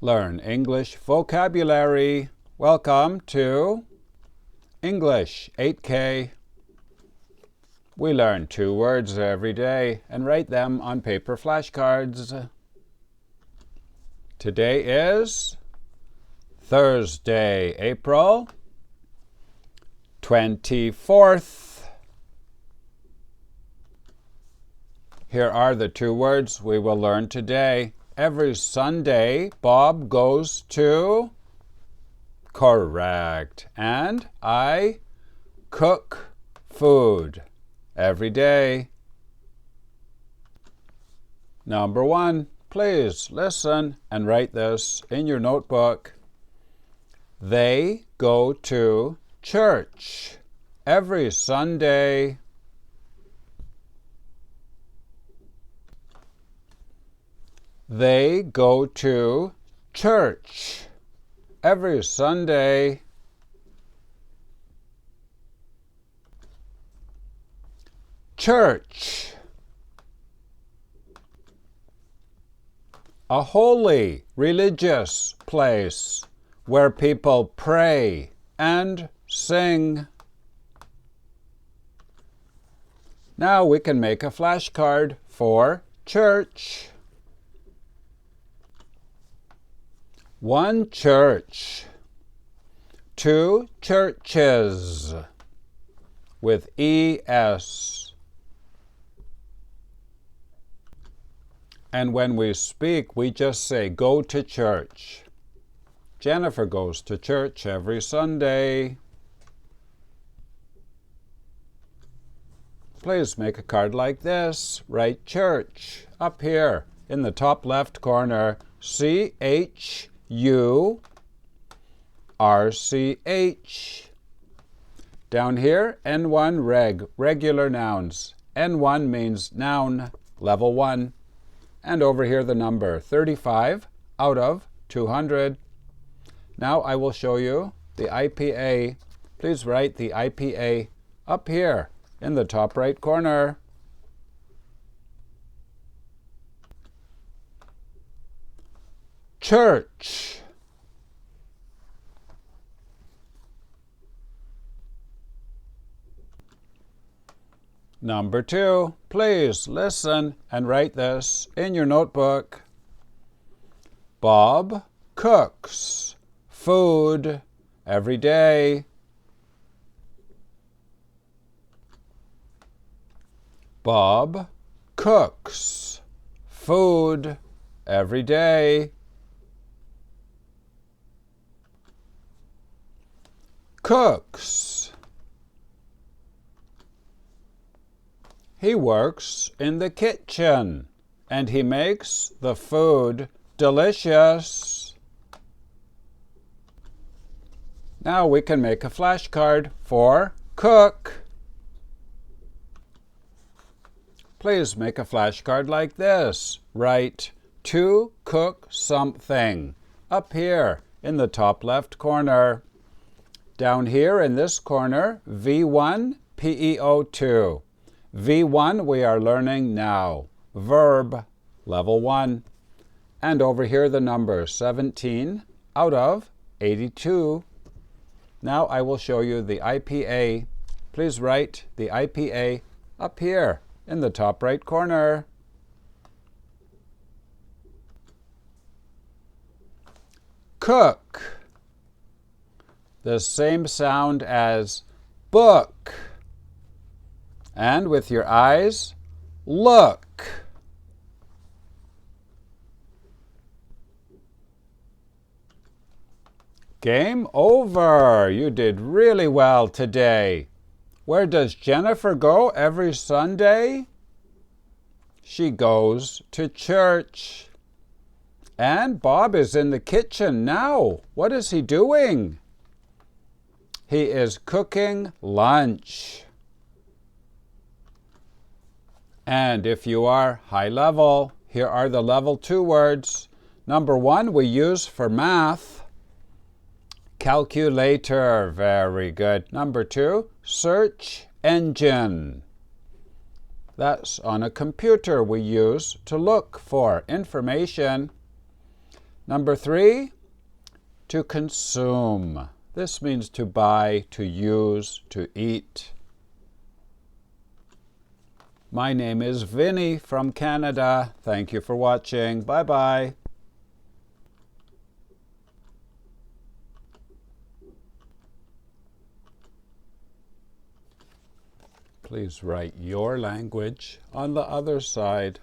Learn English vocabulary. Welcome to English 8K. We learn 2 words every day and write them on paper flashcards. Today is Thursday, April 24th. Here are the 2 words we will learn today. Every Sunday, Bob goes to... Correct. And I cook food every day. Number 1, please listen and write this in your notebook. They go to church every Sunday. They go to church every Sunday. Church. A holy, religious place where people pray and sing. Now we can make a flashcard for church. 1 church, 2 churches with ES. And when we speak, we just say go to church. Jennifer goes to church every Sunday. Please make a card like this. Write church up here in the top left corner. CHU RCH. Down here, N1 regular nouns. N1 means noun, level 1. And over here the number 35 out of 200. Now I will show you the IPA. Please write the IPA up here in the top right corner. Church. Number 2, please listen and write this in your notebook. Bob cooks food every day. Bob cooks food every day. Cooks. He works in the kitchen and he makes the food delicious. Now we can make a flashcard for cook. Please make a flashcard like this. Write to cook something up here in the top left corner. Down here in this corner, V1, PEO2. V1 we are learning now. Verb, level 1. And over here the number 17 out of 82. Now I will show you the IPA. Please write the IPA up here in the top right corner. Cook. The same sound as book. And with your eyes, look. Game over. You did really well today. Where does Jennifer go every Sunday? She goes to church. And Bob is in the kitchen now. What is he doing? He is cooking lunch. And if you are high level, here are the level 2 words. Number 1 we use for math. Calculator, very good. Number 2, search engine. That's on a computer we use to look for information. Number 3, to consume. This means to buy, to use, to eat. My name is Vinny from Canada. Thank you for watching. Bye-bye. Please write your language on the other side.